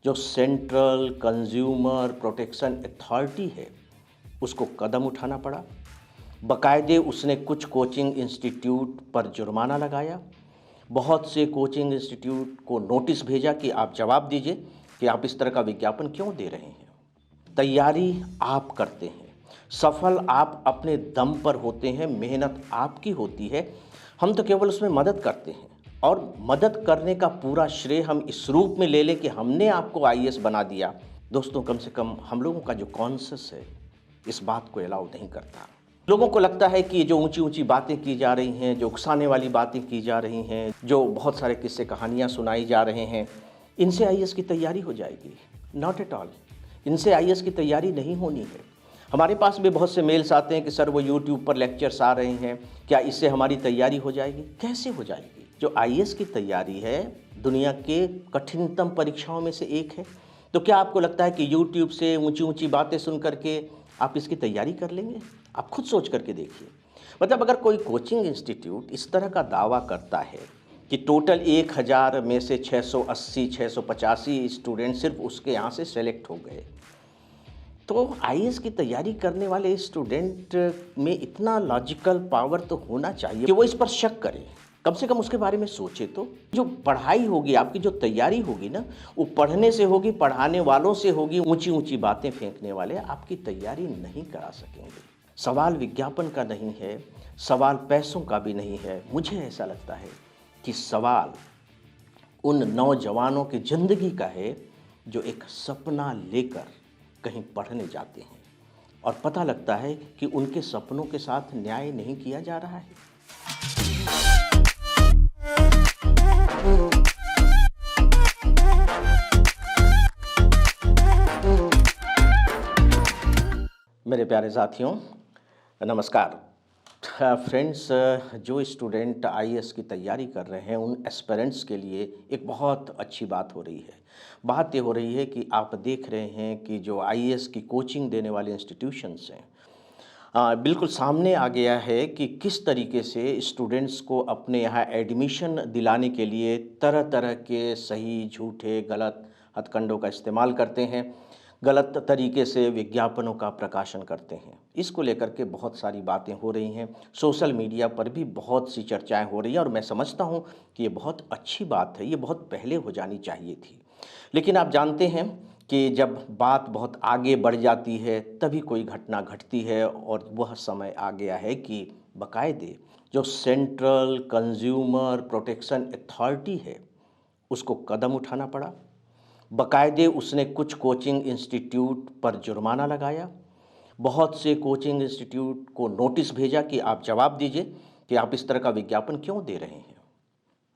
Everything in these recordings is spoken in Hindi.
जो सेंट्रल कंज्यूमर प्रोटेक्शन अथॉरिटी है उसको कदम उठाना पड़ा। बाकायदे उसने कुछ कोचिंग इंस्टीट्यूट पर जुर्माना लगाया। बहुत से कोचिंग इंस्टीट्यूट को नोटिस भेजा कि आप जवाब दीजिए कि आप इस तरह का विज्ञापन क्यों दे रहे हैं। तैयारी आप करते हैं, सफल आप अपने दम पर होते हैं, मेहनत आपकी होती है। हम तो केवल उसमें मदद करते हैं और मदद करने का पूरा श्रेय हम इस रूप में ले लें कि हमने आपको आईएएस बना दिया। दोस्तों, कम से कम हम लोगों का जो कॉन्शियस है इस बात को अलाउ नहीं करता। लोगों को लगता है कि ये जो ऊंची ऊंची बातें की जा रही हैं, जो उकसाने वाली बातें की जा रही हैं, जो बहुत सारे किस्से कहानियाँ सुनाई जा रहे हैं, इनसे आईएएस की तैयारी हो जाएगी। नॉट एट ऑल, इनसे आईएएस की तैयारी नहीं होनी है। हमारे पास भी बहुत से मेल्स आते हैं कि सर वो यूट्यूब पर लेक्चर्स आ रहे हैं, क्या इससे हमारी तैयारी हो जाएगी? कैसे हो जाएगी? जो आईएएस की तैयारी है दुनिया के कठिनतम परीक्षाओं में से एक है। तो क्या आपको लगता है कि यूट्यूब से ऊंची ऊंची बातें सुन करके आप इसकी तैयारी कर लेंगे? आप खुद सोच करके देखिए। मतलब अगर कोई कोचिंग इंस्टीट्यूट इस तरह का दावा करता है कि टोटल 1000 में से 680 685 स्टूडेंट सिर्फ उसके यहाँ से सेलेक्ट हो गए, तो आईएएस की तैयारी करने वाले स्टूडेंट में इतना लॉजिकल पावर तो होना चाहिए कि वो इस पर शक करे, कम से कम उसके बारे में सोचे। तो जो पढ़ाई होगी, आपकी जो तैयारी होगी ना, वो पढ़ने से होगी, पढ़ाने वालों से होगी। ऊंची ऊंची बातें फेंकने वाले आपकी तैयारी नहीं करा सकेंगे। सवाल विज्ञापन का नहीं है, सवाल पैसों का भी नहीं है। मुझे ऐसा लगता है कि सवाल उन नौजवानों की ज़िंदगी का है जो एक सपना लेकर कहीं पढ़ने जाते हैं और पता लगता है कि उनके सपनों के साथ न्याय नहीं किया जा रहा है। मेरे प्यारे साथियों, नमस्कार। फ्रेंड्स, जो स्टूडेंट आईएएस की तैयारी कर रहे हैं उन एस्पिरेंट्स के लिए एक बहुत अच्छी बात हो रही है। बात ये हो रही है कि आप देख रहे हैं कि जो आईएएस की कोचिंग देने वाले इंस्टीट्यूशंस हैं, बिल्कुल सामने आ गया है कि किस तरीके से स्टूडेंट्स को अपने यहाँ एडमिशन दिलाने के लिए तरह तरह के सही, झूठे, गलत हथकंडों का इस्तेमाल करते हैं, गलत तरीके से विज्ञापनों का प्रकाशन करते हैं। इसको लेकर के बहुत सारी बातें हो रही हैं, सोशल मीडिया पर भी बहुत सी चर्चाएं हो रही हैं और मैं समझता हूं कि ये बहुत अच्छी बात है, ये बहुत पहले हो जानी चाहिए थी। लेकिन आप जानते हैं कि जब बात बहुत आगे बढ़ जाती है तभी कोई घटना घटती है और वह समय आ गया है कि बाकायदे जो सेंट्रल कंज्यूमर प्रोटेक्शन अथॉरिटी है उसको कदम उठाना पड़ा। बाकायदे उसने कुछ कोचिंग इंस्टीट्यूट पर जुर्माना लगाया। बहुत से कोचिंग इंस्टीट्यूट को नोटिस भेजा कि आप जवाब दीजिए कि आप इस तरह का विज्ञापन क्यों दे रहे हैं।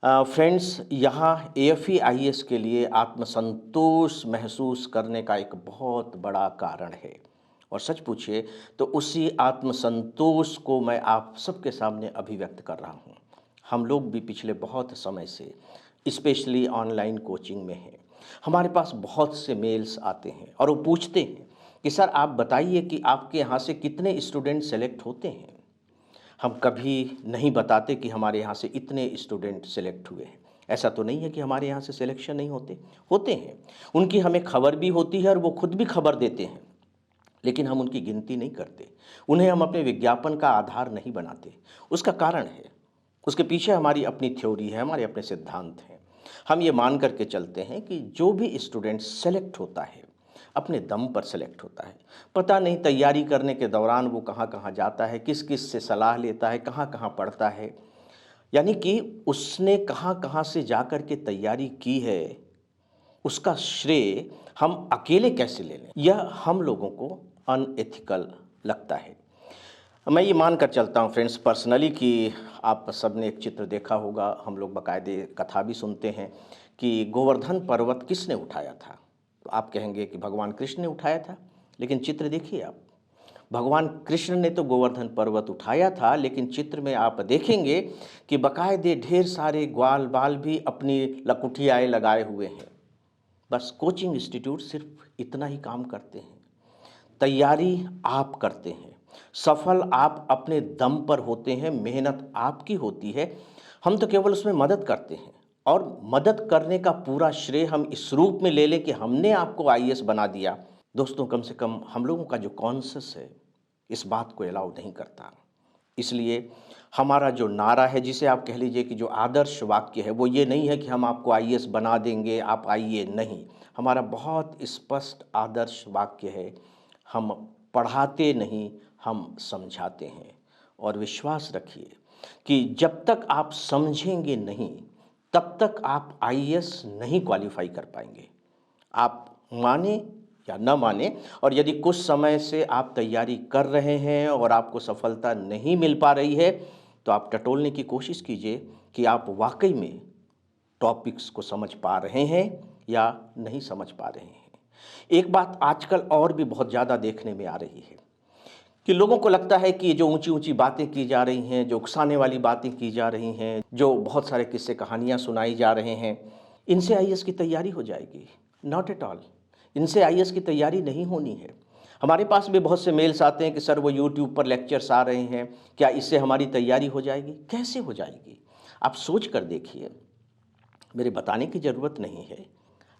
फ्रेंड्स, यहाँ एएफई आईएएस के लिए आत्मसंतोष महसूस करने का एक बहुत बड़ा कारण है और सच पूछिए तो उसी आत्मसंतोष को मैं आप सबके सामने अभिव्यक्त कर रहा हूँ। हम लोग भी पिछले बहुत समय से स्पेशली ऑनलाइन कोचिंग में हैं। हमारे पास बहुत से मेल्स आते हैं और वो पूछते हैं कि सर आप बताइए कि आपके यहाँ से कितने स्टूडेंट सेलेक्ट होते हैं। हम कभी नहीं बताते कि हमारे यहाँ से इतने स्टूडेंट सेलेक्ट हुए हैं। ऐसा तो नहीं है कि हमारे यहाँ से सिलेक्शन नहीं होते हैं। उनकी हमें खबर भी होती है और वो खुद भी खबर देते हैं, लेकिन हम उनकी गिनती नहीं करते, उन्हें हम अपने विज्ञापन का आधार नहीं बनाते। उसका कारण है, उसके पीछे हमारी अपनी थ्योरी है, हमारे अपने सिद्धांत हैं। हम ये मान करके चलते हैं कि जो भी स्टूडेंट सेलेक्ट होता है अपने दम पर सेलेक्ट होता है। पता नहीं तैयारी करने के दौरान वो कहाँ कहाँ जाता है, किस किस से सलाह लेता है, कहाँ कहाँ पढ़ता है, यानी कि उसने कहाँ कहाँ से जा कर के तैयारी की है, उसका श्रेय हम अकेले कैसे ले लें, यह हम लोगों को अनएथिकल लगता है। मैं ये मान कर चलता हूँ फ्रेंड्स पर्सनली कि आप सबने एक चित्र देखा होगा, हम लोग बाकायदे कथा भी सुनते हैं कि गोवर्धन पर्वत किसने उठाया था। तो आप कहेंगे कि भगवान कृष्ण ने उठाया था, लेकिन चित्र देखिए आप, भगवान कृष्ण ने तो गोवर्धन पर्वत उठाया था, लेकिन चित्र में आप देखेंगे कि बाकायदे ढेर सारे ग्वाल बाल भी अपनी लकुटियाएँ लगाए हुए हैं। बस कोचिंग इंस्टीट्यूट सिर्फ इतना ही काम करते हैं। तैयारी आप करते हैं, सफल आप अपने दम पर होते हैं, मेहनत आपकी होती है। हम तो केवल उसमें मदद करते हैं और मदद करने का पूरा श्रेय हम इस रूप में ले लें कि हमने आपको आईएएस बना दिया। दोस्तों, कम से कम हम लोगों का जो कॉन्शस है इस बात को अलाउ नहीं करता। इसलिए हमारा जो नारा है, जिसे आप कह लीजिए कि जो आदर्श वाक्य है, वो ये नहीं है कि हम आपको आईएएस बना देंगे, आप आइए, नहीं। हमारा बहुत स्पष्ट आदर्श वाक्य है, हम पढ़ाते नहीं, हम समझाते हैं। और विश्वास रखिए कि जब तक आप समझेंगे नहीं, तब तक आप आईएएस नहीं क्वालिफाई कर पाएंगे। आप माने या न माने, और यदि कुछ समय से आप तैयारी कर रहे हैं और आपको सफलता नहीं मिल पा रही है, तो आप टटोलने की कोशिश कीजिए कि आप वाकई में टॉपिक्स को समझ पा रहे हैं या नहीं समझ पा रहे हैं। एक बात आजकल और भी बहुत ज़्यादा देखने में आ रही है कि लोगों को लगता है कि ये जो ऊंची-ऊंची बातें की जा रही हैं, जो उकसाने वाली बातें की जा रही हैं, जो बहुत सारे किस्से कहानियाँ सुनाई जा रहे हैं, इनसे आईएएस की तैयारी हो जाएगी। Not at all. इनसे आईएएस की तैयारी नहीं होनी है। हमारे पास भी बहुत से मेल्स आते हैं कि सर वो यूट्यूब पर लेक्चर्स आ रहे हैं, क्या इससे हमारी तैयारी हो जाएगी? कैसे हो जाएगी? आप सोच कर देखिए, मेरे बताने की ज़रूरत नहीं है।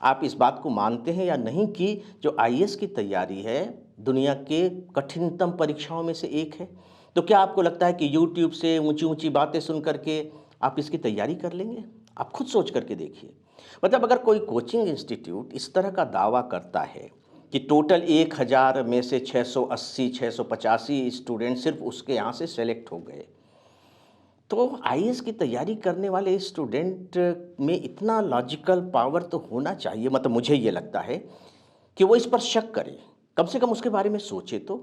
आप इस बात को मानते हैं या नहीं कि जो आईएएस की तैयारी है, दुनिया के कठिनतम परीक्षाओं में से एक है? तो क्या आपको लगता है कि यूट्यूब से ऊँची-ऊँची बातें सुन कर के आप इसकी तैयारी कर लेंगे? आप खुद सोच कर के देखिए। मतलब अगर कोई कोचिंग इंस्टीट्यूट इस तरह का दावा करता है कि टोटल 1000 में से 680, 685 स्टूडेंट सिर्फ़ उसके यहाँ से सेलेक्ट हो गए। तो आईएएस की तैयारी करने वाले स्टूडेंट में इतना लॉजिकल पावर तो होना चाहिए, मतलब मुझे ये लगता है कि वो इस पर शक करे, कम से कम उसके बारे में सोचे तो,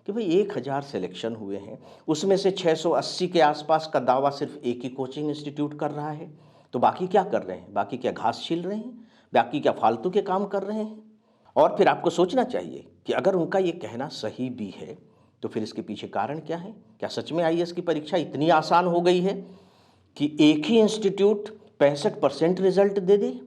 कि भाई 1000 सिलेक्शन हुए हैं, उसमें से 680 के आसपास का दावा सिर्फ एक ही कोचिंग इंस्टीट्यूट कर रहा है, तो बाकी क्या कर रहे हैं? बाकी क्या घास छील रहे हैं? बाकी क्या फालतू के काम कर रहे हैं? और फिर आपको सोचना चाहिए कि अगर उनका ये कहना सही भी है, तो फिर इसके पीछे कारण क्या है? क्या सच में आईएएस की परीक्षा इतनी आसान हो गई है कि एक ही इंस्टीट्यूट 65% रिजल्ट दे दे?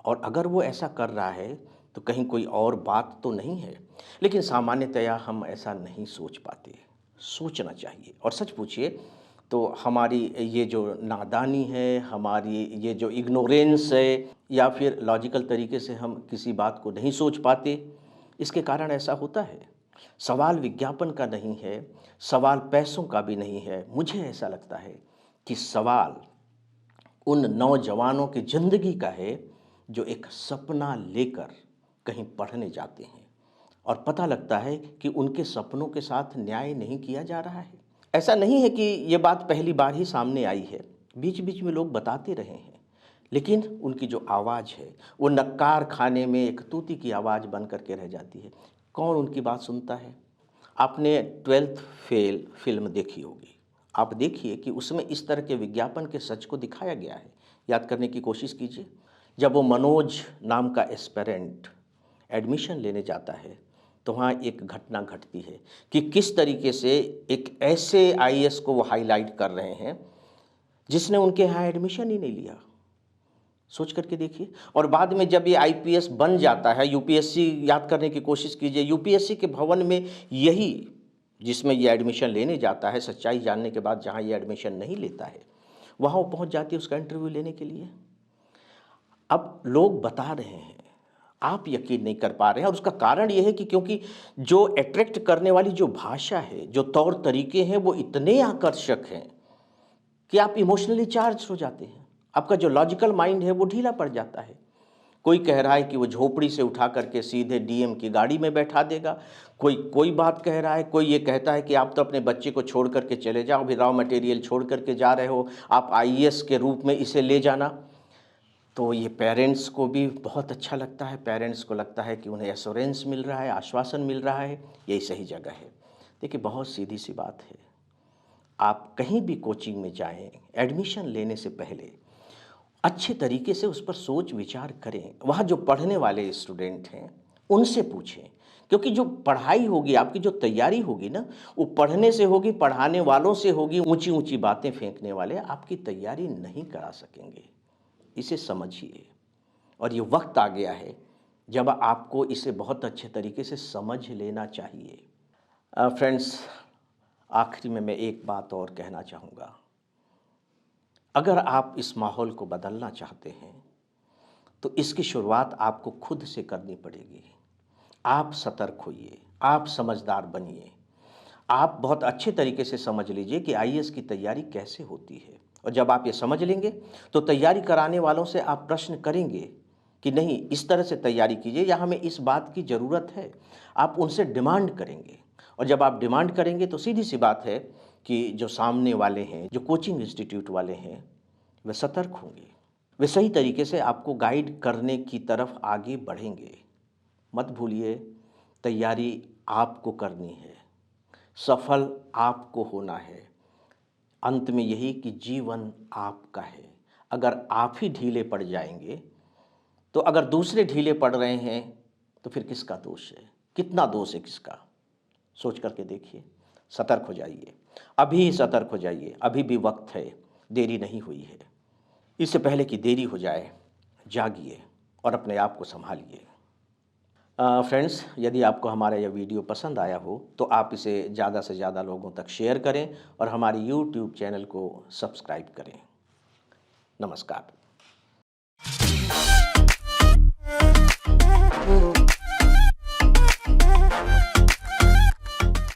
और अगर वो ऐसा कर रहा है, तो कहीं कोई और बात तो नहीं है। लेकिन सामान्यतया हम ऐसा नहीं सोच पाते। सोचना चाहिए और सच पूछिए तो हमारी ये जो नादानी है, हमारी ये जो इग्नोरेंस है, या फिर लॉजिकल तरीके से हम किसी बात को नहीं सोच पाते, इसके कारण ऐसा होता है। सवाल विज्ञापन का नहीं है, सवाल पैसों का भी नहीं है। मुझे ऐसा लगता है कि सवाल उन नौजवानों की ज़िंदगी का है जो एक सपना लेकर कहीं पढ़ने जाते हैं और पता लगता है कि उनके सपनों के साथ न्याय नहीं किया जा रहा है। ऐसा नहीं है कि ये बात पहली बार ही सामने आई है, बीच-बीच में लोग बताते रहे हैं, लेकिन उनकी जो आवाज़ है, वो नक्कार खाने में एक तूती की आवाज़ बन कर के रह जाती है। कौन उनकी बात सुनता है? आपने 12th फेल फ़िल्म देखी होगी। आप देखिए कि उसमें इस तरह के विज्ञापन के सच को दिखाया गया है। याद करने की कोशिश कीजिए। जब वो मनोज नाम का एस्पिरेंट एडमिशन लेने जाता है, तो वहाँ एक घटना घटती है कि किस तरीके से एक ऐसे आईएएस को वो हाइलाइट कर रहे हैं, जिसने उनके यहाँ एडमिशन ही नहीं लिया। सोच करके देखिए। और बाद में जब ये आईपीएस बन जाता है, यूपीएससी याद करने की कोशिश कीजिए, यूपीएससी के भवन में यही जिसमें ये एडमिशन लेने जाता है, सच्चाई जानने के बाद जहाँ ये एडमिशन नहीं लेता है, वहाँ वो पहुँच जाती है उसका इंटरव्यू लेने के लिए। अब लोग बता रहे हैं, आप यकीन नहीं कर पा रहे हैं, और उसका कारण ये है कि क्योंकि जो अट्रैक्ट करने वाली जो भाषा है, जो तौर तरीके हैं, वो इतने आकर्षक हैं कि आप इमोशनली चार्ज हो जाते हैं। आपका जो लॉजिकल माइंड है वो ढीला पड़ जाता है। कोई कह रहा है कि वो झोपड़ी से उठा करके सीधे डीएम की गाड़ी में बैठा देगा, कोई कोई बात कह रहा है, कोई ये कहता है कि आप तो अपने बच्चे को छोड़ करके चले जाओ, भी रॉ मटेरियल छोड़ करके जा रहे हो, आप आईएएस के रूप में इसे ले जाना। तो ये पेरेंट्स को भी बहुत अच्छा लगता है, पेरेंट्स को लगता है कि उन्हें एश्योरेंस मिल रहा है, आश्वासन मिल रहा है, यही सही जगह है। देखिए, बहुत सीधी सी बात है, आप कहीं भी कोचिंग में जाएं, एडमिशन लेने से पहले अच्छे तरीके से उस पर सोच विचार करें। वहाँ जो पढ़ने वाले स्टूडेंट हैं उनसे पूछें, क्योंकि जो पढ़ाई होगी, आपकी जो तैयारी होगी ना, वो पढ़ने से होगी, पढ़ाने वालों से होगी। ऊंची ऊंची बातें फेंकने वाले आपकी तैयारी नहीं करा सकेंगे। इसे समझिए, और ये वक्त आ गया है जब आपको इसे बहुत अच्छे तरीके से समझ लेना चाहिए। फ्रेंड्स, आखिरी में मैं एक बात और कहना चाहूँगा। अगर आप इस माहौल को बदलना चाहते हैं तो इसकी शुरुआत आपको खुद से करनी पड़ेगी। आप सतर्क होइए, आप समझदार बनिए। आप बहुत अच्छे तरीके से समझ लीजिए कि आईएएस की तैयारी कैसे होती है, और जब आप ये समझ लेंगे तो तैयारी कराने वालों से आप प्रश्न करेंगे कि नहीं, इस तरह से तैयारी कीजिए या हमें इस बात की ज़रूरत है। आप उनसे डिमांड करेंगे, और जब आप डिमांड करेंगे तो सीधी सी बात है कि जो सामने वाले हैं, जो कोचिंग इंस्टीट्यूट वाले हैं, वे सतर्क होंगे। वे सही तरीके से आपको गाइड करने की तरफ आगे बढ़ेंगे। मत भूलिए, तैयारी आपको करनी है, सफल आपको होना है। अंत में यही कि जीवन आपका है। अगर आप ही ढीले पड़ जाएंगे तो अगर दूसरे ढीले पड़ रहे हैं तो फिर किसका दोष है? कितना दोष है किसका? सोच करके देखिए। सतर्क हो जाइए, अभी सतर्क हो जाइए, अभी भी वक्त है, देरी नहीं हुई है। इससे पहले कि देरी हो जाए, जागिए और अपने आप को संभालिए। फ्रेंड्स, यदि आपको हमारा यह वीडियो पसंद आया हो तो आप इसे ज़्यादा से ज़्यादा लोगों तक शेयर करें और हमारे यूट्यूब चैनल को सब्सक्राइब करें। नमस्कार।